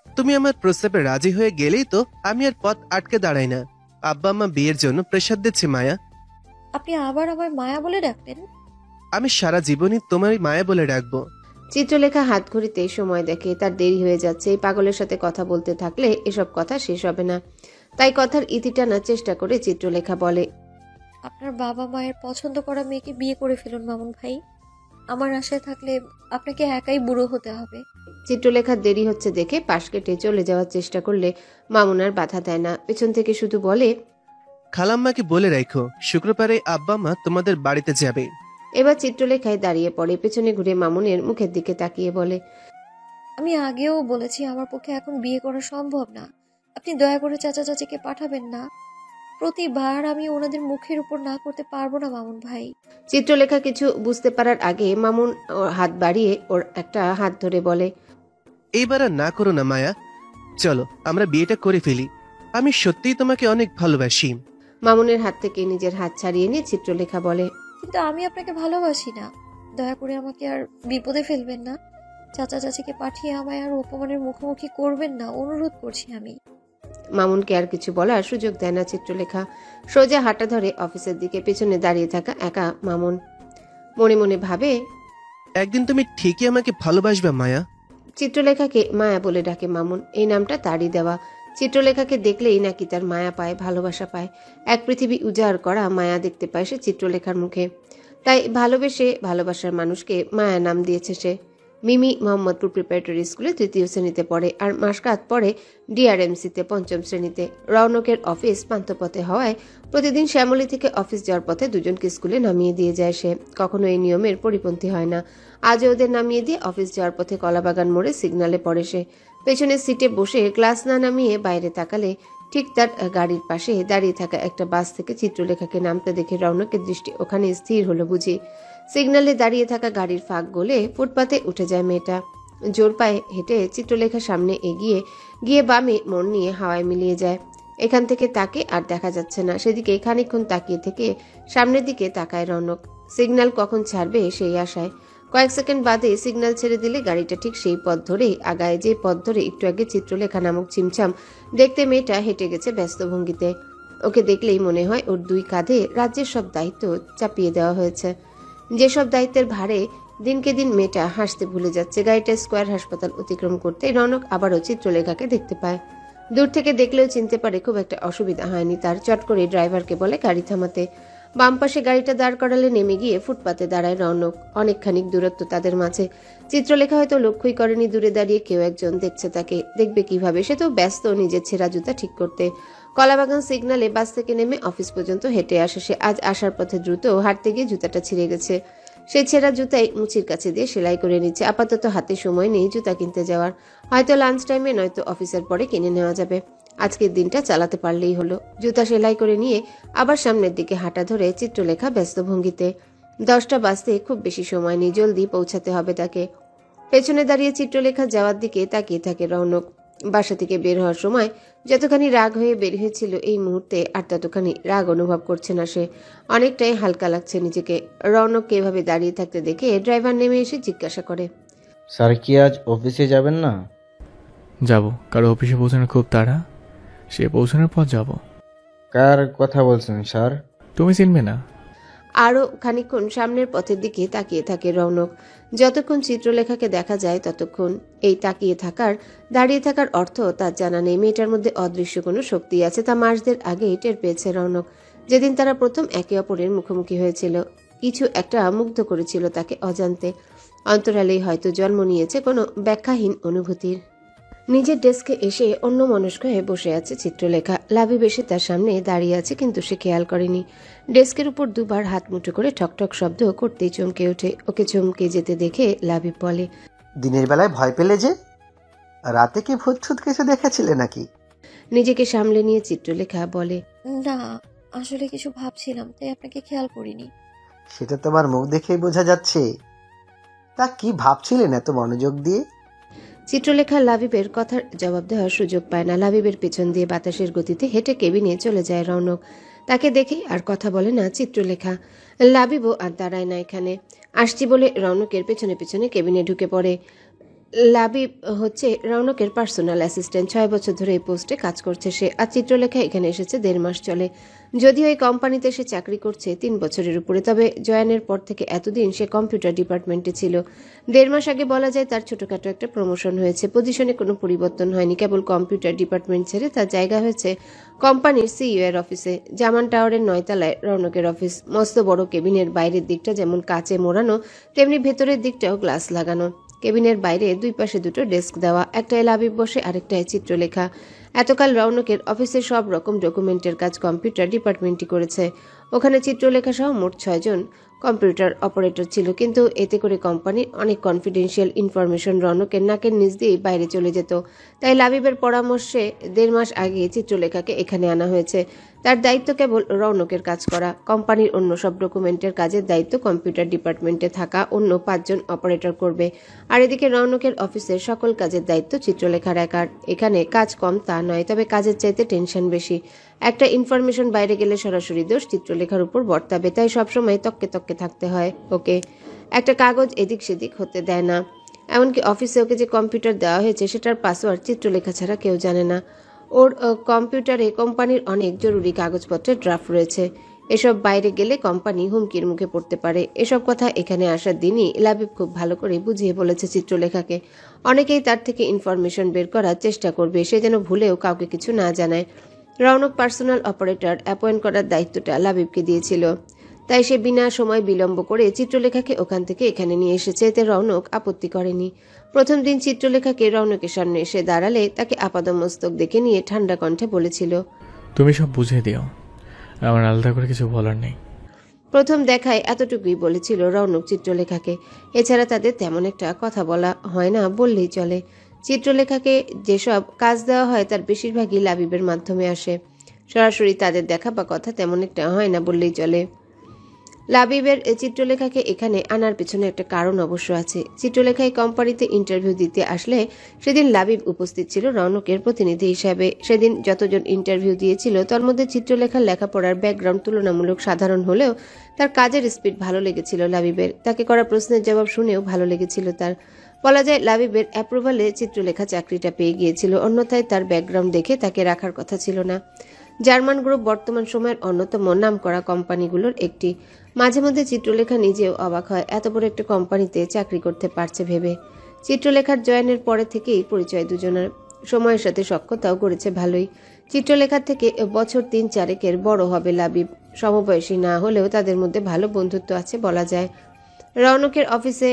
Speaker 9: তুমি আমার প্রস্তাবে রাজি হয়ে গেলেই তো আমি আর পথ আটকে দাঁড়াই না। আব্বা আম্মা বিয়ের জন্য প্রেসার দিচ্ছে মায়া।
Speaker 2: আপনি আবার আমায় মায়া বলে ডাকলেন?
Speaker 9: আমি সারা জীবনই তোমার মায়া বলে ডাকবো।
Speaker 1: চিত্রলেখা হাত ঘড়িতে সময় দেখে, তার দেরি হয়ে যাচ্ছে। এই পাগলের সাথে কথা বলতে থাকলে এসব কথা শেষ হবে না। তাই কথার ইতি টানার চেষ্টা করে চিত্রলেখা বলে,
Speaker 2: আপনার বাবা মায়ের পছন্দ করা মেয়েকে বিয়ে করে ফেলুন মামুন ভাই। আমার আশায় থাকলে আপনাকে একাই বুড়ো হতে হবে।
Speaker 1: চিত্রলেখার দেরি হচ্ছে দেখে পাশ কেটে চলে যাওয়ার চেষ্টা করলে মামুন আর বাধা দেয় না, পেছন থেকে শুধু বলে,
Speaker 9: খালাম্মাকে বলে রাখো শুক্রবারে আব্বা মা তোমাদের বাড়িতে যাবে।
Speaker 1: এবার চিত্রলেখায় দাঁড়িয়ে পড়ে, পেছনে ঘুরে মামুনের মুখের দিকে তাকিয়ে বলে,
Speaker 2: আমি আগেও বলেছি আমার পক্ষে এখন বিয়ে করা সম্ভব না। আপনি দয়া করে চাচা চাচিকে পাঠাবেন না। প্রতিবার আমি ওনাদের মুখের উপর না করতে পারবো না মামুন ভাই।
Speaker 1: চিত্রলেখা কিছু বুঝতে পারার আগে মামুন ওর হাত বাড়িয়ে ওর একটা হাত ধরে বলে,
Speaker 9: এইবার আর না করো না মায়া, চলো আমরা বিয়েটা করে ফেলি। আমি সত্যিই তোমাকে অনেক ভালোবাসি।
Speaker 1: মামুনের হাত থেকে নিজের হাত ছাড়িয়ে নিয়ে চিত্রলেখা বলে,
Speaker 2: কিন্তু আমি আপনাকে ভালোবাসি না। দয়া করে আমাকে আর বিপদে ফেলবেন না। চাচা চাচিকে পাঠিয়ে আমায় আর অপমানের মুখোমুখি করবেন না, অনুরোধ করছি আমি।
Speaker 1: মামুনকে আর কিছু বলার সুযোগ দেয় না চিত্রলেখা। সোজা হাঁটা ধরে অফিসের দিকে, পেছনে দাঁড়িয়ে থাকা একা মামুন। মনে মনে ভাবে,
Speaker 9: একদিন তুমি ঠিকই আমাকে ভালোবাসবে মায়া।
Speaker 1: চিত্রলেখাকে মায়া বলে ডাকে মামুন, এই নামটা তারই দেওয়া। চিত্রলেখাকে দেখলেই নাকি তার মায়া পায়, ভালোবাসা পায়। এক পৃথিবী উজাড় করা মায়া দেখতে পায় সে চিত্রলেখার মুখে। তাই ভালোবেসে ভালোবাসার মানুষকে মায়া নাম দিয়েছে সে। মিমি মোহাম্মদপুর প্রিপারেটরি স্কুলে 3য় শ্রেণীতে পড়ে, আর মাসকাত পড়ে ডিআরএমসিতে 5ম শ্রেণীতে। রৌনকের অফিস পান্থপথে হওয়ায় প্রতিদিন শ্যামলী থেকে অফিস যাওয়ার পথে দুজনকে স্কুলে নামিয়ে দিয়ে যায় সে। কখনো এই নিয়মের পরিপন্থী হয় না। আজও ওদের নামিয়ে দিয়ে অফিস যাওয়ার পথে কলাবাগান মোড়ে সিগন্যালে পড়ে সে। পেছনের সিটে বসে ক্লাস না নামিয়ে বাইরে তাকালে ঠিক তার গাড়ির পাশে দাঁড়িয়ে থাকা একটা বাস থেকে চিত্রলেখাকে নামতে দেখে রৌনকের দৃষ্টি ওখানে স্থির হলো বুঝি। সিগন্যালে দাঁড়িয়ে থাকা গাড়ির ফাঁক গলে ফুটপাতে উঠে যায় মেয়েটা। জোর পায়ে হেঁটে চিত্রলেখার সামনে এগিয়ে গিয়ে বামে মন নিয়ে হাওয়ায় মিলিয়ে যায়। এখান থেকে তাকে আর দেখা যাচ্ছে না। সেদিকে খানিকক্ষণ তাকিয়ে থেকে সামনের দিকে তাকায় রৌনক। সিগন্যাল কখন ছাড়বে সেই আশায়। কয়েক সেকেন্ড বাদে সিগন্যাল ছেড়ে দিলে গাড়িটা ঠিক সেই পথ ধরেই আগায়, যে পথ ধরে একটু আগে চিত্রলেখা নামক চিমচাম দেখতে মেয়েটা হেঁটে গেছে ব্যস্ত ভঙ্গিতে। ওকে দেখলেই মনে হয় ওর 2 কাঁধে রাজ্যের সব দায়িত্ব চাপিয়ে দেওয়া হয়েছে। যেসব দায়িত্বের ভারে দিনকে দিন মেয়েটা হাসতে ভুলে যাচ্ছে। গাড়িটা স্কোয়ার হাসপাতাল অতিক্রম করতে রৌনক আবারও চিত্রলেখাকে দেখতে পায়। দূর থেকে দেখলেও চিনতে পারে, খুব একটা অসুবিধা হয়নি তার। চট করে ড্রাইভারকে বলে গাড়ি থামাতে। বাম পাশে গাড়িটা দাঁড় করালে নেমে গিয়ে ফুটপাতে দাঁড়ায় রৌনক। অনেকখানি দূরত্ব তাদের মাঝে। চিত্রলেখা হয়তো লক্ষ্যই করেনি দূরে দাঁড়িয়ে কেউ একজন দেখছে তাকে। দেখবে কিভাবে, সে তো ব্যস্ত নিজের ছেঁড়া জুতা ঠিক করতে। কলাবাগান সিগন্যালে বাস থেকে নেমে অফিস পর্যন্ত হেঁটে আসে সে। আজ আসার পথে দ্রুত হাঁটতে গিয়ে জুতাটা ছিঁড়ে গেছে। সে ছেঁড়া জুতাই মুচির কাছে দিয়ে সেলাই করে নিচ্ছে। আপাতত হাতে সময় নেই জুতা কিনতে যাওয়ার। হয়তো লাঞ্চ টাইমে নয়তো অফিসের পরে কিনে নেওয়া যাবে। আজকের দিনটা চালাতে পারলেই হলো। জুতা সেলাই করে নিয়ে আবার সামনের দিকে হাঁটা ধরে চিত্রলেখা ব্যস্ত ভঙ্গিতে। 10টা বাজতে খুব বেশি সময় নেই, জলদি পৌঁছাতে হবে তাকে। পেছনে দাঁড়িয়ে চিত্রলেখা যাওয়ার দিকে তাকিয়ে থাকে রৌনক। বাসা থেকে বের হওয়ার সময় যতখানি রাগ হয়ে বের হয়েছিল এই মুহূর্তে আর ততখানি রাগ অনুভব করছে না সে। অনেকটাই হালকা লাগছে নিজেকে। রৌনককে এভাবে দাঁড়িয়ে থাকতে দেখে ড্রাইভার নেমে এসে জিজ্ঞাসা করে,
Speaker 10: স্যার কি আজ অফিসে যাবেন না?
Speaker 6: যাব, কারো অফিসে পৌঁছানোর খুব তাড়া, সে পৌঁছানোর পর যাব।
Speaker 10: কার কথা বলছেন স্যার?
Speaker 6: তুমি চিনবে না।
Speaker 1: আরও খানিকক্ষণ সামনের পথের দিকে তাকিয়ে থাকে রৌনক। যতক্ষণ চিত্রলেখাকে দেখা যায় ততক্ষণ এই তাকিয়ে থাকার, দাঁড়িয়ে থাকার অর্থ তার জানা নেই। মেয়েটার মধ্যে অদৃশ্য কোনো শক্তি আছে, তা মাসদের আগেই টের পেয়েছে রৌনক। যেদিন তারা প্রথম একে অপরের মুখোমুখি হয়েছিল, কিছু একটা মুগ্ধ করেছিল তাকে অজান্তে। অন্তরালেই হয়তো জন্ম নিয়েছে কোনো ব্যাখ্যাহীন অনুভূতির। নিজের ডেস্কে এসে অন্য মনস্ক হয়ে বসে আছে চিত্রলেখা। লাবিব এসে তার সামনে দাঁড়িয়ে আছে, কিন্তু সে খেয়াল করেনি। ডেস্কের উপর 2বার হাত মুঠো করে ঠকঠক শব্দ করতেই চমকে ওঠে। ওকে চমকে যেতে দেখে লাবিব বলে,
Speaker 11: দিনের বেলায় ভয় পেলে যে? রাতে কি ভূত ছুত কিছু দেখেছিলে নাকি?
Speaker 1: নিজেকে সামলে নিয়ে চিত্রলেখা বলে,
Speaker 2: না, আসলে কিছু ভাবছিলাম, তাই আপনাকে খেয়াল করিনি।
Speaker 11: সেটা তোমার মুখ দেখেই বোঝা যাচ্ছে। তা কি ভাবছিলেন এত মনোযোগ দিয়ে?
Speaker 1: চিত্রলেখা লাবিবের কথার জবাব দেওয়ার সুযোগ পায় না। লাবিবের পেছন দিয়ে বাতাসের গতিতে হেঁটে কেবিনে চলে যায় রৌনক। তাকে দেখে আর কথা বলে না চিত্রলেখা। লাবিবও আর দাঁড়ায় না এখানে। আসছি বলে রৌনকের পেছনে পেছনে কেবিনে ঢুকে পড়ে। লাবিব হচ্ছে রৌনকের পার্সোনাল অ্যাসিস্ট্যান্ট। 6 বছর ধরে এই পোস্টে কাজ করছে সে। আর চিত্রলেখা এখানে এসেছে 1.5 মাস চলে। যদিও এই কোম্পানিতে সে চাকরি করছে 3 বছরের উপরে, তবে জয়েনের পর থেকে এতদিন সে কম্পিউটার ডিপার্টমেন্টে ছিল। 1.5 মাস আগে বলা যায় তার ছোটখাটো একটা প্রমোশন হয়েছে। পজিশনে কোনো পরিবর্তন হয়নি, কেবল কম্পিউটার ডিপার্টমেন্ট ছেড়ে তার জায়গা হয়েছে কোম্পানির সিইও এর অফিসে। জামান টাওয়ারের 9 তলায় রৌনকের অফিস। মস্ত বড় কেবিনের বাইরের দিকটা যেমন কাচে মোড়ানো, তেমনি ভেতরের দিকটাও গ্লাস লাগানো। কেবিনের বাইরে 2 পাশে 2টো ডেস্ক দেওয়া, একটায় লাবিব বসে আরেকটায় চিত্রলেখা। এতকাল রৌনকের অফিসের সব রকম ডকুমেন্টের কাজ কম্পিউটার ডিপার্টমেন্টই করেছে। ওখানে চিত্রলেখা সহ মোট 6 জন কম্পিউটার অপারেটর ছিল, কিন্তু এতে করে কোম্পানির অনেক কনফিডেন্সিয়াল ইনফরমেশন রৌনকের নাকের নিচ দিয়ে বাইরে চলে যেত। তাই লাবিবের পরামর্শে 1.5 মাস আগে চিত্রলেখাকে এখানে আনা হয়েছে। তার দায়িত্ব কেবল রৌনকের কাজ করা। কোম্পানির অন্য সব ডকুমেন্টের কাজের দায়িত্ব কম্পিউটার ডিপার্টমেন্টে থাকা অন্য 5 জন অপারেটর করবে। আর এদিকে রৌনকের অফিসের সকল কাজের দায়িত্ব চিত্রলেখার একার। এখানে কাজ কম তা নয়, তবে কাজের চাইতে টেনশন বেশি। একটা ইনফরমেশন বাইরে গেলে সরাসরি দোষ চিত্রলেখার উপর বর্তাবে, তাই সবসময় তককে তককে থাকতে হয় ওকে। একটা কাগজ এদিক সেদিক হতে দেয় না। এমনকি অফিসে ওকে যে কম্পিউটার দেওয়া হয়েছে সেটার পাসওয়ার্ড চিত্রলেখা ছাড়া কেউ জানে না। ওর কম্পিউটারে কোম্পানির অনেক জরুরি কাগজপত্রের ড্রাফট রয়েছে। এসব বাইরে গেলে কোম্পানি হুমকির মুখে পড়তে পারে। এসব কথা এখানে আসার দিনই লাবিব খুব ভালো করে বুঝিয়ে বলেছে চিত্রলেখাকে। অনেকেই তার থেকে ইনফরমেশন বের করার চেষ্টা করবে, সে যেন ভুলেও কাউকে কিছু না জানায়। রৌনক পার্সোনাল অপারেটর অ্যাপয়েন্ট করার দায়িত্বটা লাবিবকে দিয়েছিল, তাই সে বিনা সময় বিলম্ব করে চিত্রলেখাকে ওখান থেকে এখানে নিয়ে এসেছে। এতে রৌনক আপত্তি করেনি। প্রথম দিন চিত্রলেখাকে রৌনকের সামনে এসে দাঁড়ালে তাকে আপাদমস্তক দেখে নিয়ে ঠান্ডা কণ্ঠে বলেছিল,
Speaker 6: তুমি সব বুঝিয়ে দিও, আমার আলাদা করে কিছু বলার নেই।
Speaker 1: প্রথম দেখায় এতটুকুই বলেছিল রৌনক চিত্রলেখাকে। এছাড়া তাদের তেমন একটা কথা বলা হয় না বললেই চলে। চিত্রলেখাকে যেসব কাজ দেওয়া হয় তার বেশিরভাগই লাবিবের মাধ্যমে আসে। সরাসরি তাদের দেখা বা কথা তেমন একটা হয় না বললেই চলে। লাবিবের চিত্রলেখাকে এখানে আনার পেছনে একটা কারণ অবশ্য আছে। চিত্রলেখায় কোম্পানিতে ইন্টারভিউ দিতে আসলে সেদিন লাবিব উপস্থিত ছিল রৌনকের প্রতিনিধি হিসাবে। সেদিন যতজন ইন্টারভিউ দিয়েছিল তার মধ্যে চিত্রলেখার লেখাপড়ার ব্যাকগ্রাউন্ড তুলনামূলক সাধারণ হলেও তার কাজের স্পিড ভালো লেগেছিল লাবিবের। তাকে করা প্রশ্নের জবাব শুনেও ভালো লেগেছিল তার। বলা যায় লাবিবের অ্যাপ্রুভালে চিত্রলেখা চাকরিটা পেয়ে গিয়েছিল, অন্যথায় তার ব্যাকগ্রাউন্ড দেখে তাকে রাখার কথা ছিল না। জার্মান গ্রুপ বর্তমান সময়ের অন্যতম নামকরা কোম্পানিগুলোর একটি। মাঝে মধ্যে চিত্রলেখা নিজেও অবাক হয় এত বড় একটা কোম্পানিতে চাকরি করতে পারছে ভেবে। চিত্রলেখার জয়েনের পরে থেকেই পরিচয় দুজনের। সময়ের সাথে সখ্যতাও করেছে ভালোই। চিত্রলেখার থেকে বছর 3-4 বড় হবে লাবিব। সমবয়সী না হলেও তাদের মধ্যে ভালো বন্ধুত্ব আছে বলা যায়। রৌনকের অফিসে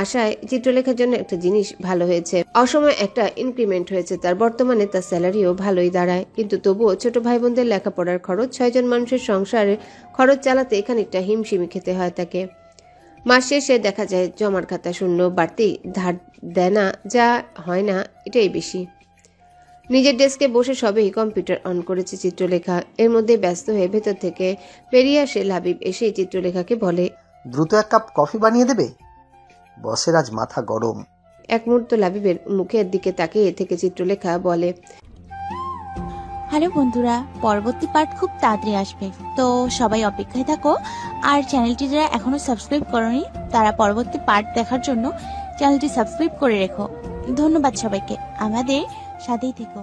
Speaker 1: আশায় চিত্রলেখার জন্য একটা জিনিস ভালো হয়েছে, অসময়ে একটা ইনক্রিমেন্ট হয়েছে তার। বর্তমানে তার স্যালারিও ভালোই দাঁড়ায়, কিন্তু তবুও ছোট ভাই বোনদের লেখাপড়ার খরচ, 6 জন মানুষের সংসারে খরচ চালাতে খানিকটা হিমশিমি খেতে হয় তাকে। মাস শেষে দেখা যায় জমার খাতা শূন্য, বাড়তি ধার দেয় না, যা হয় না এটাই বেশি। নিজের ডেস্কে বসে সবেই কম্পিউটার অন করেছে চিত্রলেখা। এর মধ্যে ব্যস্ত হয়ে ভেতর থেকে বেরিয়ে আসে লাবিব। এসেই চিত্রলেখাকে বলে,
Speaker 11: দ্রুত 1 কাপ কফি বানিয়ে দেবে, বসের আজ মাথা গরম।
Speaker 1: এক মুহূর্ত লাবিবের মুখের দিকে তাকিয়ে থেকে চিত্রলেখা বলে,
Speaker 12: হ্যালো বন্ধুরা, পরবর্তী পার্ট খুব তাড়াতাড়ি আসবে, তো সবাই অপেক্ষায় থাকো। আর চ্যানেলটি যারা এখনো সাবস্ক্রাইব করোনি তারা পরবর্তী পার্ট দেখার জন্য চ্যানেলটি সাবস্ক্রাইব করে রেখো। ধন্যবাদ সবাইকে, আমাদের সাথেই থেকো।